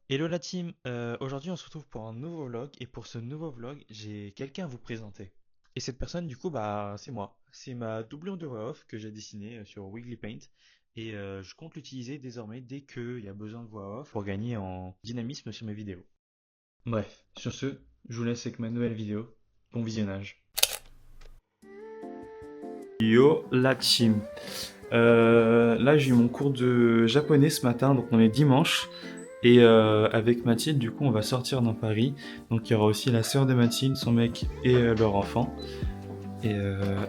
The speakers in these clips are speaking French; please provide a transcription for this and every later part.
Hello la team, aujourd'hui on se retrouve pour un nouveau vlog et pour ce nouveau vlog j'ai quelqu'un à vous présenter. Et cette personne du coup bah c'est moi, c'est ma doublure de voix off que j'ai dessinée sur Wiggly Paint et je compte l'utiliser désormais dès qu'il y a besoin de voix off pour gagner en dynamisme sur mes vidéos. Bref, sur ce, je vous laisse avec ma nouvelle vidéo, bon visionnage. Yo la team. Là j'ai eu mon cours de japonais ce matin, donc on est dimanche. Et avec Mathilde, du coup, on va sortir dans Paris. Donc il y aura aussi la sœur de Mathilde, son mec et leur enfant. Et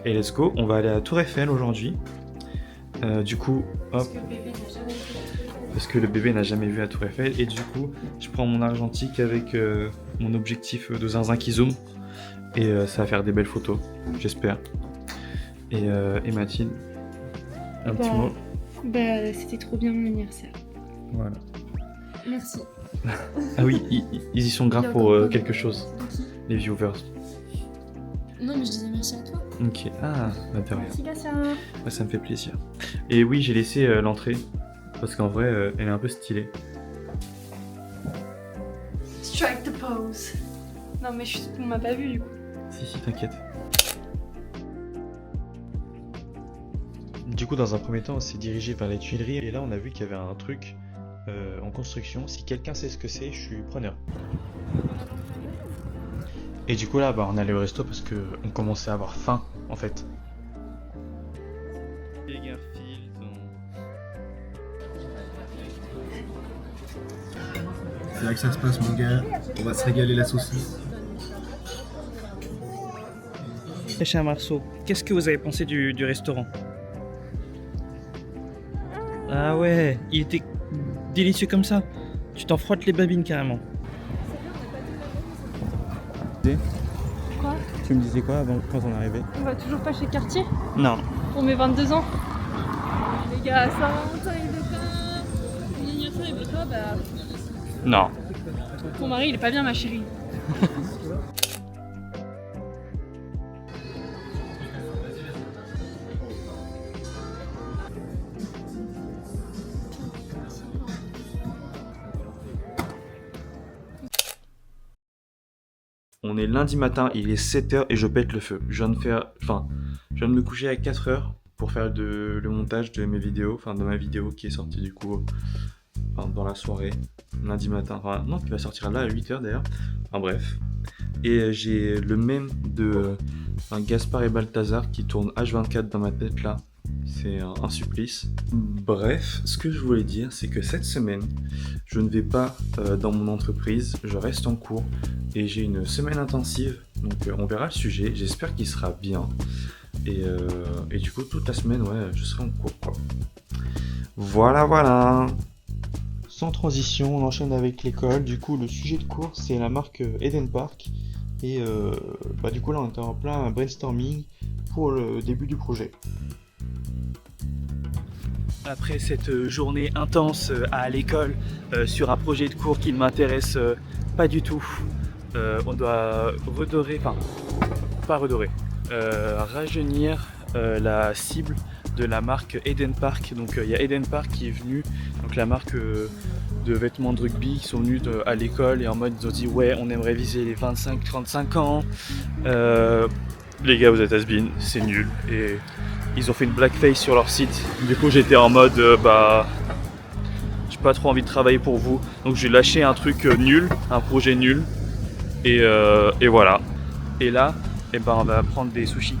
let's go, on va aller à Tour Eiffel aujourd'hui. Du coup, hop, parce que le bébé n'a jamais vu la Tour Eiffel. Et du coup, je prends mon argentique avec mon objectif de zinzin qui zoom. Et ça va faire des belles photos, j'espère. Et Mathilde, un petit mot. C'était trop bien mon anniversaire. Voilà. Merci. Ah oui, ils y sont Il y graves a pour encore plein de- quelque chose, De qui? les viewers. Non, mais je disais merci à toi. Ok, ah, bah de rien. Merci, Gatien. Ouais, ça me fait plaisir. Et oui, j'ai laissé l'entrée parce qu'en vrai, elle est un peu stylée. Strike the pose. Non, mais on m'a pas vu du coup. Si, t'inquiète. Du coup, dans un premier temps, on s'est dirigé vers les Tuileries et là, on a vu qu'il y avait un truc en construction. Si quelqu'un sait ce que c'est, je suis preneur. Et du coup, là, bah, on est allé au resto parce qu'on commençait à avoir faim en fait. C'est là que ça se passe, mon gars. On va se régaler la saucisse. Cher Marceau, qu'est-ce que vous avez pensé du restaurant? Ah ouais, il était délicieux comme ça. Tu t'en frottes les babines carrément. Quoi? Tu me disais quoi avant quand on arrivait? On va toujours pas chez Cartier Non. pour mes 22 ans. Les gars, Saint-Valentin il veut pas. Mon anniversaire il veut pas, bah. Non. Ton mari il est pas bien, ma chérie. On est lundi matin, il est 7h et je pète le feu. Je viens de me coucher à 4h pour faire le montage de mes vidéos, enfin de ma vidéo qui est sortie du coup dans la soirée, lundi matin. Enfin non, qui va sortir là à 8h d'ailleurs. Enfin bref. Et j'ai le même de Gaspard et Balthazar qui tourne H24 dans ma tête là. C'est un supplice. Bref, ce que je voulais dire, c'est que cette semaine, je ne vais pas dans mon entreprise, je reste en cours et j'ai une semaine intensive. Donc on verra le sujet, j'espère qu'il sera bien. Et du coup, toute la semaine, ouais, je serai en cours quoi. Voilà. Sans transition, on enchaîne avec l'école. Du coup, le sujet de cours, c'est la marque Eden Park. Et du coup, là, on est en plein brainstorming pour le début du projet. Après cette journée intense à l'école sur un projet de cours qui ne m'intéresse pas du tout, on doit redorer, enfin pas redorer, rajeunir la cible de la marque Eden Park. Donc il y a Eden Park qui est venu, donc la marque de vêtements de rugby qui sont venus à l'école et en mode ils ont dit ouais on aimerait viser les 25-35 ans. Les gars vous êtes has-been, c'est nul. Et ils ont fait une blackface sur leur site. Du coup j'étais en mode j'ai pas trop envie de travailler pour vous. Donc j'ai lâché un truc nul, un projet nul. Et voilà. Et là, on va prendre des sushis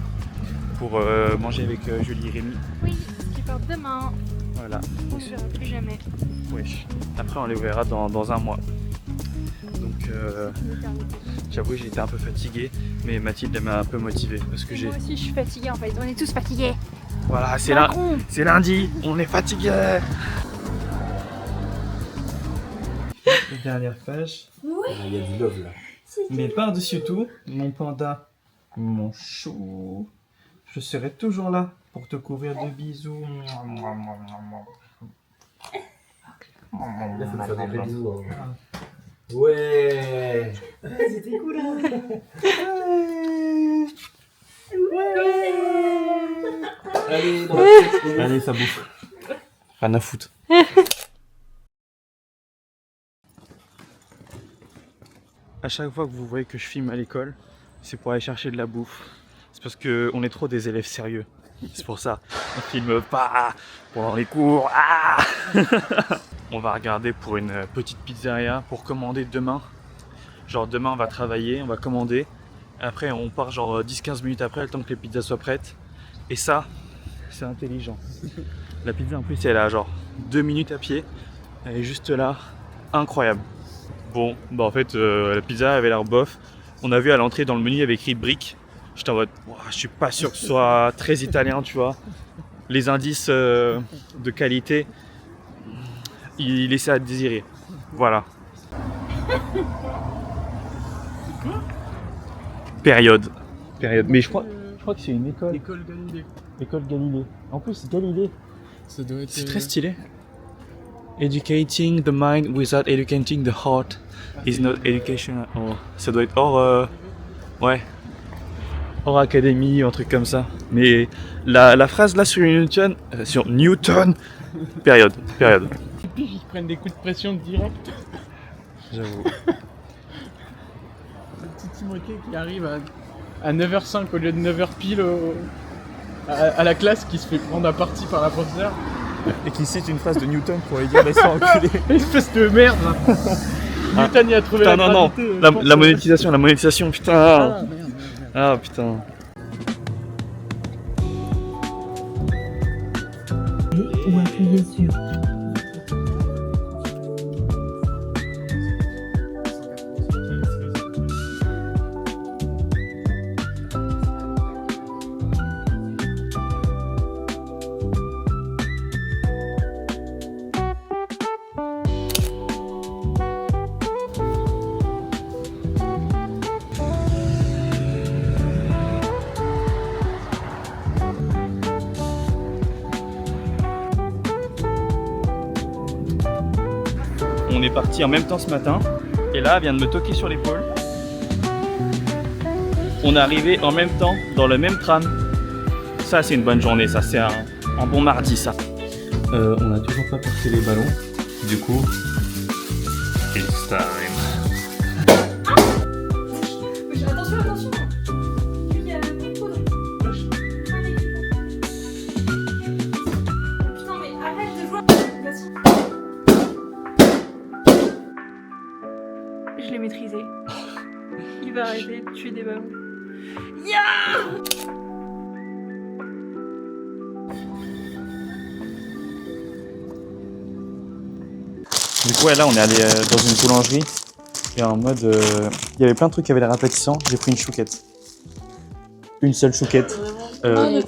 pour manger avec Julie et Rémi. Oui, qui part demain. Voilà. On ne verra plus jamais. Wesh. Après on les verra dans un mois. Donc j'avoue j'ai été un peu fatigué, mais Mathilde elle m'a un peu motivé parce que j'ai. Moi aussi je suis fatiguée en fait, on est tous fatigués. Voilà, Macron. c'est lundi, on est fatigué. Dernière page. Il y a du love là. Mais par-dessus tout, mon panda, mon chou, je serai toujours là pour te couvrir de bisous. Là, faut me faire des vrais bisous. Hein. Ouais. C'était cool là. Allez, dans la tête. Allez, ça bouffe. Rien à foutre. À chaque fois que vous voyez que je filme à l'école, c'est pour aller chercher de la bouffe. C'est parce qu'on est trop des élèves sérieux. C'est pour ça. On filme pas pendant les cours. Ah on va regarder pour une petite pizzeria pour commander demain. Genre demain on va travailler, on va commander. Après on part genre 10-15 minutes après, le temps que les pizzas soient prêtes. Et ça, c'est intelligent. La pizza en plus elle a genre 2 minutes à pied. Elle est juste là. Incroyable. Bon, bah en fait la pizza avait l'air bof. On a vu à l'entrée dans le menu il y avait écrit briques. J'étais en mode, je suis pas sûr que ce soit très italien, tu vois. Les indices de qualité, il laissait à désirer. Voilà. Période. Mais je crois que c'est une école. École Galilée. École Galilée. En plus, Galilée. Ça doit être. C'est très stylé. Educating the mind without educating the heart is not education at all. Ça doit être hors académie, un truc comme ça. Mais la phrase là sur Newton, période. Et puis ils prennent des coups de pression direct. J'avoue. Le petit Timothée qui arrive à 9h05 au lieu de 9h pile à la classe, qui se fait prendre à partie par la professeure. Et qui cite une phrase de Newton pour lui dire laisse-toi enculer. Espèce de merde. Newton y a trouvé la Non, gravité, la monétisation, putain. Ah, merde. Ah putain. Ou appuyer sur. On est parti en même temps ce matin. Et là, elle vient de me toquer sur l'épaule. On est arrivé en même temps dans le même tram. Ça, c'est une bonne journée. Ça, c'est un bon mardi, ça. On n'a toujours pas porté les ballons. Du coup, it's time. Attention. Il y a beaucoup de poudre. Putain, mais arrête de jouer. Je l'ai maîtrisé. Il va arrêter de tuer des ballons. Du coup, ouais, là, on est allé dans une boulangerie. Et en mode. Il y avait plein de trucs qui avaient l'air appétissants. J'ai pris une chouquette. Une seule chouquette.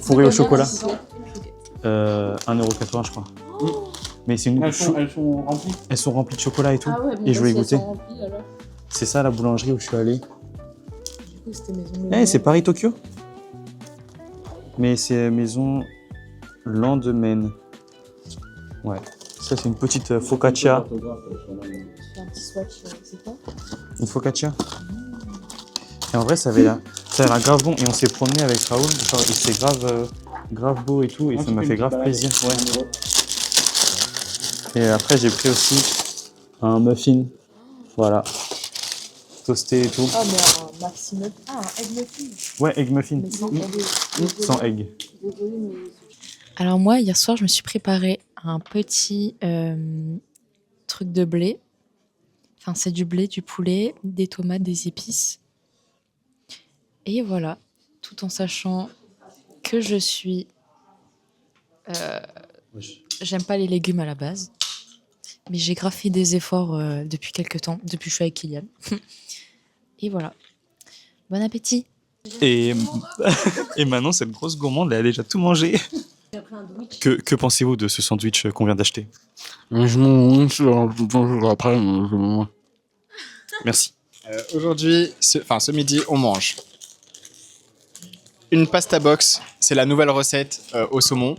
Fourrée au chocolat. 1,80€, je crois. Mais c'est une. Elles sont remplies. Elles sont remplies de chocolat et tout. Ah ouais, bon, Et je voulais si elles goûter. sont remplies, alors. C'est ça la boulangerie où je suis allé. Du coup, c'était maison. Eh, c'est Paris-Tokyo. Mais c'est maison Landemain. Ouais. Ça, c'est une petite focaccia. Un petit swatch, c'est quoi? Une focaccia. Et en vrai, ça avait l'air grave bon. Et on s'est promené avec Raoul. Genre, et c'est grave beau et tout. Et ça m'a fait grave plaisir. Ouais. Et après, j'ai pris aussi un muffin. Voilà. Toasté et tout. Ah, mais un maximum. Ah, un egg muffin. Ouais, egg muffin. Mais sans egg. Sans egg. Désolée, mais. Alors, moi, hier soir, je me suis préparé un petit truc de blé. Enfin, c'est du blé, du poulet, des tomates, des épices. Et voilà. Tout en sachant que je suis. J'aime pas les légumes à la base. Mais j'ai grave fait des efforts depuis quelques temps, depuis que je suis avec Kylian. Et voilà. Bon appétit. Et maintenant, cette grosse gourmande, elle a déjà tout mangé. Que pensez-vous de ce sandwich qu'on vient d'acheter? Je m'en après. Merci. Aujourd'hui, ce midi, on mange une pasta box. C'est la nouvelle recette au saumon.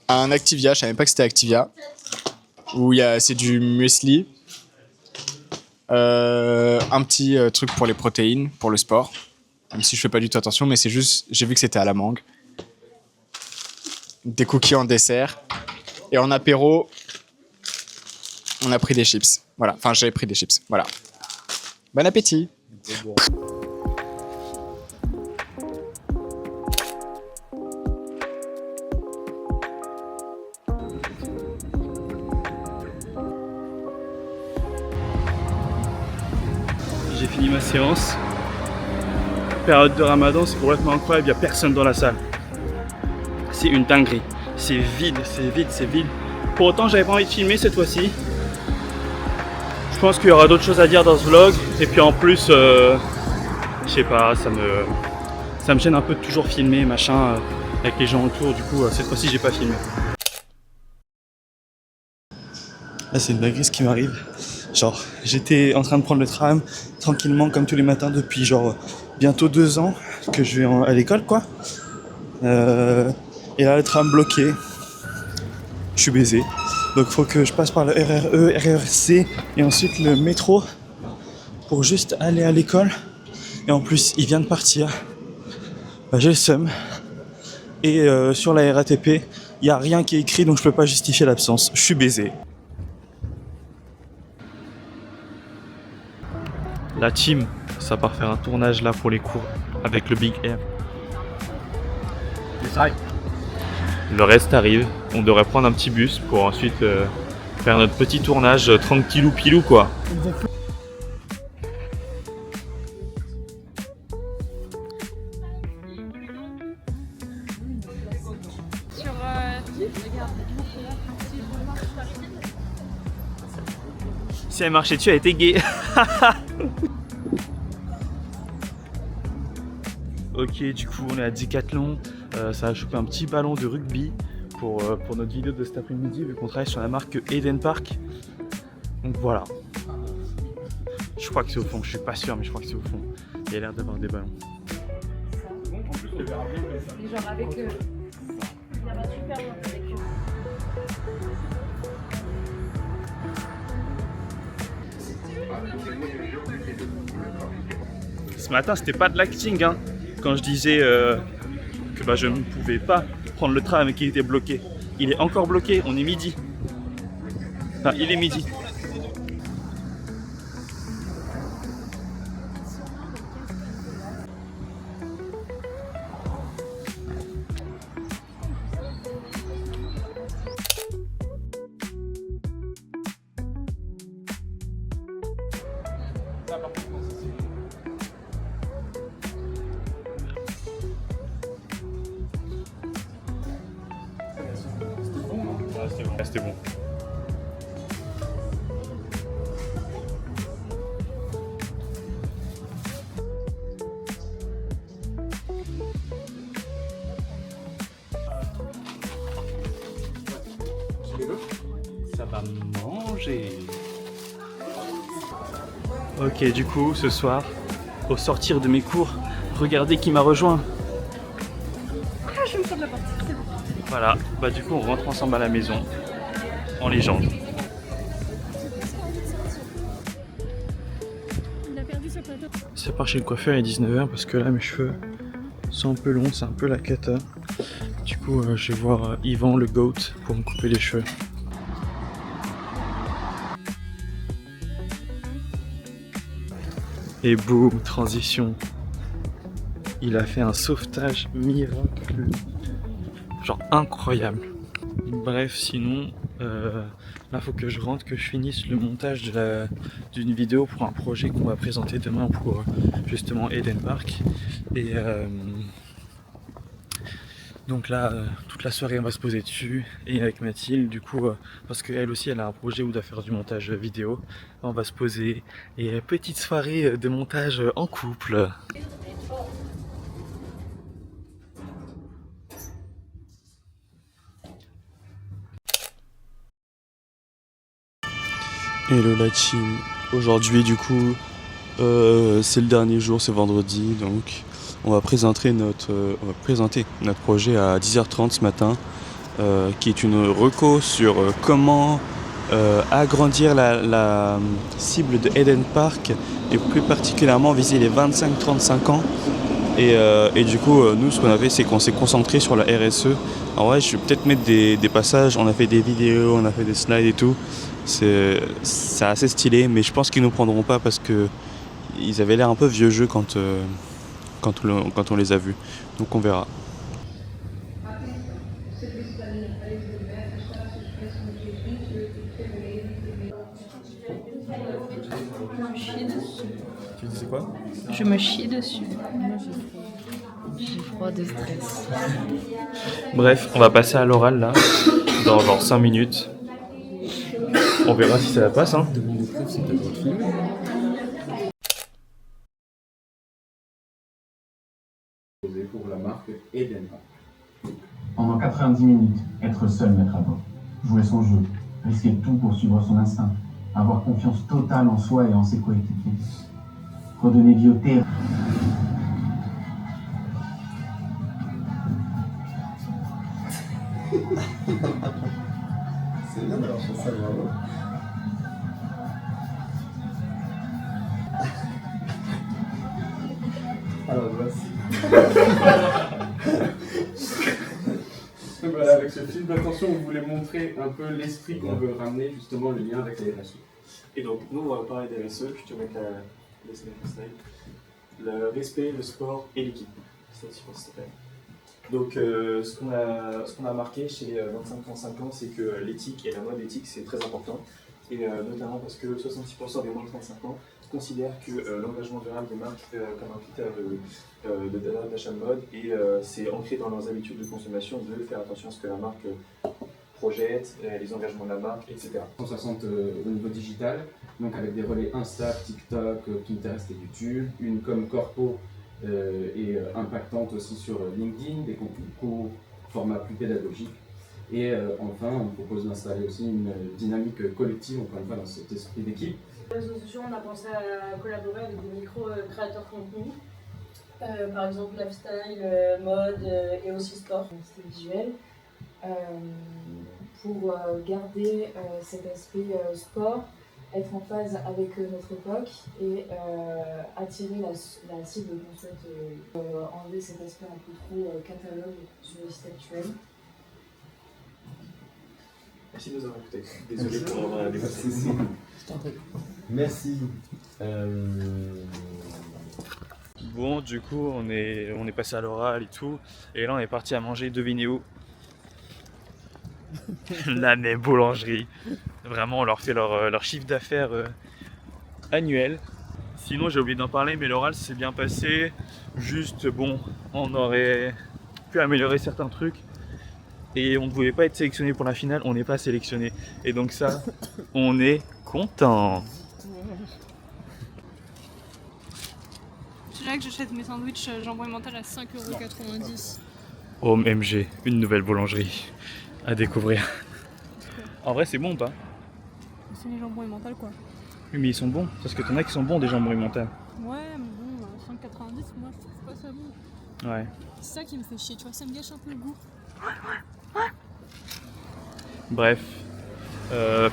Un Activia, je savais même pas que c'était Activia. C'est du muesli. Un petit truc pour les protéines, pour le sport. Même si je fais pas du tout attention, mais c'est juste, j'ai vu que c'était à la mangue. Des cookies en dessert. Et en apéro, On a pris des chips. Voilà. Enfin, j'avais pris des chips. Voilà. Bon appétit. J'ai fini ma séance. Période de Ramadan, c'est complètement incroyable, il n'y a personne dans la salle. C'est une dinguerie. C'est vide, c'est vide, c'est vide. Pour autant, j'avais pas envie de filmer cette fois-ci. Je pense qu'il y aura d'autres choses à dire dans ce vlog. Et puis en plus, je sais pas, ça me gêne un peu de toujours filmer, machin, avec les gens autour. Du coup, cette fois-ci, j'ai pas filmé. Là, c'est une dinguerie ce qui m'arrive. Genre, j'étais en train de prendre le tram tranquillement comme tous les matins depuis genre bientôt 2 ans que je vais à l'école, quoi. Et là, le tram bloqué. Je suis baisé. Donc, faut que je passe par le RRE, RRC et ensuite le métro pour juste aller à l'école. Et en plus, il vient de partir. Bah, j'ai le seum. Et sur la RATP, il n'y a rien qui est écrit, donc je peux pas justifier l'absence. Je suis baisé. La team, ça part faire un tournage là pour les cours avec le Big Air. Le reste arrive. On devrait prendre un petit bus pour ensuite faire notre petit tournage tranquillou pilou quoi. Si elle marchait dessus, elle était gay. Ok, du coup on est à Decathlon, ça a chopé un petit ballon de rugby pour notre vidéo de cet après-midi vu qu'on travaille sur la marque Eden Park. Donc voilà. Je crois que c'est au fond, je suis pas sûr mais je crois que c'est au fond. Il y a l'air d'avoir des ballons. Genre avec eux. Ça va super bien avec eux. Ce matin c'était pas de l'acting hein, quand je disais que bah, je ne pouvais pas prendre le tram et qu'il était bloqué. Il est encore bloqué, on est midi. Enfin il est midi. C'était bon. Ça va manger. Ok, du coup, ce soir, au sortir de mes cours, regardez qui m'a rejoint. Je me sors de la porte, c'est bon. Voilà, bah du coup on rentre ensemble à la maison, en légende. Il a perdu son plateau. C'est par chez le coiffeur, il est 19h parce que là mes cheveux sont un peu longs, c'est un peu la cata. Du coup je vais voir Yvan le goat pour me couper les cheveux. Et boum, transition. Il a fait un sauvetage miraculeux. Genre incroyable. Bref, sinon, là faut que je rentre, que je finisse le montage d'une vidéo pour un projet qu'on va présenter demain pour justement Eden Park. Et donc là, toute la soirée on va se poser dessus et avec Mathilde du coup, parce qu'elle aussi elle a un projet où doit faire du montage vidéo, on va se poser et petite soirée de montage en couple. Hello la team, aujourd'hui du coup c'est le dernier jour, c'est vendredi, donc on va présenter notre projet à 10h30 ce matin qui est une reco sur comment agrandir la cible de Eden Park et plus particulièrement viser les 25-35 ans et du coup nous ce qu'on a fait c'est qu'on s'est concentré sur la RSE. Alors ouais, je vais peut-être mettre des passages, on a fait des vidéos, on a fait des slides et tout. C'est assez stylé, mais je pense qu'ils nous prendront pas parce que ils avaient l'air un peu vieux jeu quand on les a vus. Donc on verra. Tu disais quoi? Je me chie dessus. J'ai froid de stress. Bref, on va passer à l'oral là, dans genre 5 minutes. On verra si ça passe, hein. Pour la marque Eden. Pendant 90 minutes, être seul maître à bord. Jouer son jeu, risquer tout pour suivre son instinct, avoir confiance totale en soi et en ses coéquipiers. Redonner vie au terrain. C'est bien d'avoir fait ça, bravo. Alors voici. Donc voilà, avec ce film d'attention, on voulait montrer un peu l'esprit qu'on veut ramener, justement le lien avec la RSE. Et donc, nous, on va parler des RSE, je te mets le slide. Le respect, le sport et l'équipe. C'est aussi pour s'il te plaît. Donc, ce qu'on a marqué chez 25-35 ans, c'est que l'éthique et la mode éthique, c'est très important. Et notamment parce que 66% des moins de 35 ans considèrent que l'engagement durable des marques comme un critère d'achat de mode. Et c'est ancré dans leurs habitudes de consommation de faire attention à ce que la marque projette, les engagements de la marque, etc. 160 au niveau digital, donc avec des relais Insta, TikTok, Pinterest et YouTube, une com corpo et impactante aussi sur LinkedIn, des contenus courts, format plus pédagogique. Et enfin, on propose d'installer aussi une dynamique collective, encore une fois dans cet esprit d'équipe. Sur les réseaux sociaux, on a pensé à collaborer avec des micro-créateurs contenu, par exemple lifestyle, mode et aussi sport. C'est visuel. Pour garder cet aspect sport, être en phase avec notre époque et attirer la cible qu'on souhaite, enlever cet aspect un peu trop catalogue sur les sites actuels. Merci de nous avoir écoutés. Désolé pour avoir dépassé. Merci. Bon, du coup, on est passé à l'oral et tout. Et là, on est parti à manger, devinez où? La même boulangerie. Vraiment, on leur fait leur chiffre d'affaires annuel. Sinon, j'ai oublié d'en parler, mais l'oral s'est bien passé. Juste, bon, on aurait pu améliorer certains trucs. Et on ne voulait pas être sélectionné pour la finale, on n'est pas sélectionné. Et donc ça, on est content. C'est là que j'achète mes sandwichs jambon emmental à 5,90 €. OMG, une nouvelle boulangerie à découvrir. En vrai, c'est bon, pas? C'est les jambons emmental quoi. Oui, mais ils sont bons, parce que t'en as qui sont bons des jambons emmental. Ouais, mais bon, 5,90 €, moi je trouve pas ça bon. Ouais. C'est ça qui me fait chier, tu vois, ça me gâche un peu le goût. Bref,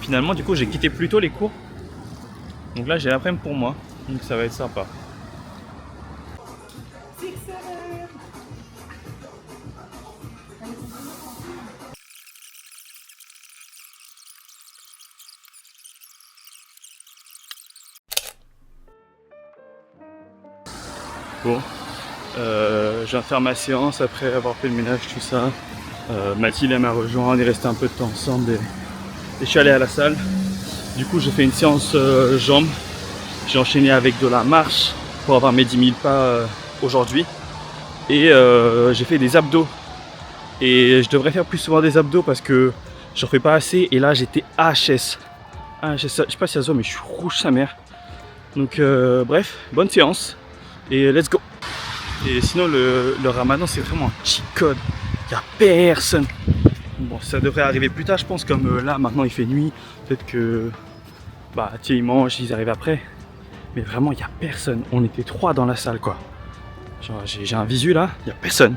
finalement, du coup, j'ai quitté plus tôt les cours. Donc là, j'ai l'après-midi pour moi, donc ça va être sympa. Bon, je viens de faire ma séance après avoir fait le ménage, tout ça. Mathilde elle m'a rejoint, on est resté un peu de temps ensemble et je suis allé à la salle. Du coup, j'ai fait une séance jambes. J'ai enchaîné avec de la marche pour avoir mes 10 000 pas aujourd'hui. Et j'ai fait des abdos. Et je devrais faire plus souvent des abdos parce que j'en fais pas assez. Et là, j'étais HS. Je sais pas si ça se voit, mais je suis rouge sa mère. Donc, bref, bonne séance. Et let's go. Et sinon le ramadan c'est vraiment un cheat code. Il n'y a personne. Bon, ça devrait arriver plus tard je pense, comme là maintenant il fait nuit. Peut-être que bah tiens ils mangent, ils arrivent après. Mais vraiment il n'y a personne. On était 3 dans la salle quoi. Genre j'ai un visu là, il n'y a personne.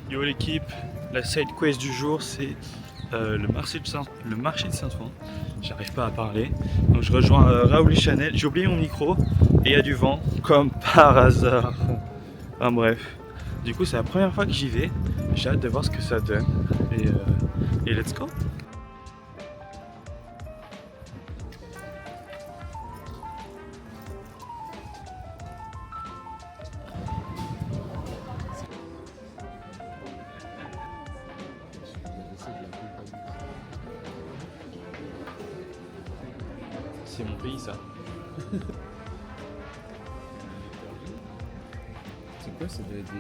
Yo l'équipe, la side quest du jour c'est le marché de Saint-Ouen. J'arrive pas à parler. Donc je rejoins Raoul et Chanel. J'ai oublié mon micro. et il y a du vent, comme par hasard. Enfin bref, du coup c'est la première fois que j'y vais, j'ai hâte de voir ce que ça donne, et let's go. C'est mon pays ça. C'est quoi? Ça doit être des...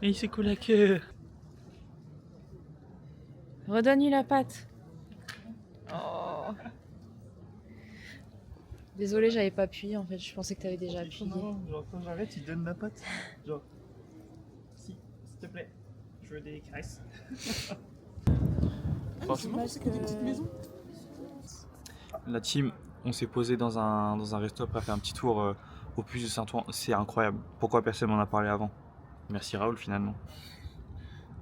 Et il s'est coulé la queue. Redonne-lui la patte. Oh. Désolée, j'avais pas appuyé en fait, je pensais que t'avais déjà appuyé. Non, genre quand j'arrête, il donne la patte. Genre, si, s'il te plaît, je veux des caresses. Franchement, c'est que des petites maisons. La team, on s'est posé dans un resto après faire un petit tour au Puy de Saint-Ouen. C'est incroyable. Pourquoi personne m'en a parlé avant? Merci Raoul finalement.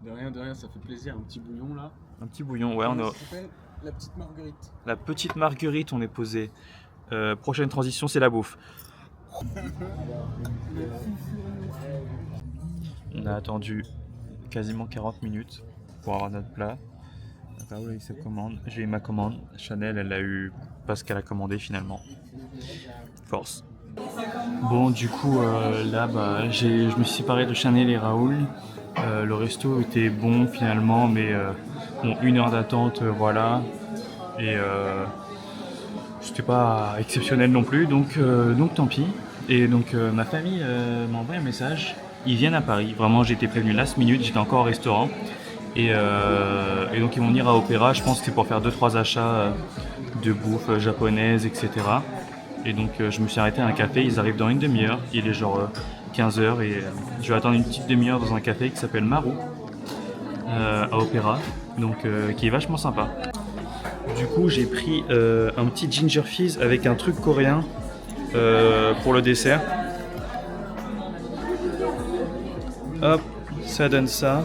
De rien, ça fait plaisir. Un petit bouillon là. Un petit bouillon, ouais. Ça s'appelle la petite marguerite. La petite marguerite, on est posé. Prochaine transition, c'est la bouffe. On a attendu quasiment 40 minutes pour avoir notre plat. Raoul a eu sa commande, j'ai eu ma commande. Chanel, elle a eu pas ce qu'elle a commandé finalement. Force. Bon, du coup, là, je me suis séparé de Chanel et Raoul. Le resto était bon finalement, mais bon, 1 heure d'attente, voilà. Et c'était pas exceptionnel non plus, donc tant pis. Et donc ma famille m'a envoyé un message. Ils viennent à Paris. Vraiment, j'ai été prévenu last minute, j'étais encore au restaurant. Et donc ils vont venir à Opéra, je pense que c'est pour faire 2-3 achats de bouffe japonaise, etc. Et donc je me suis arrêté à un café, ils arrivent dans une demi-heure, il est genre 15h et je vais attendre une petite demi-heure dans un café qui s'appelle Maru à Opéra, donc qui est vachement sympa. Du coup j'ai pris un petit ginger fizz avec un truc coréen pour le dessert. Hop, ça donne ça.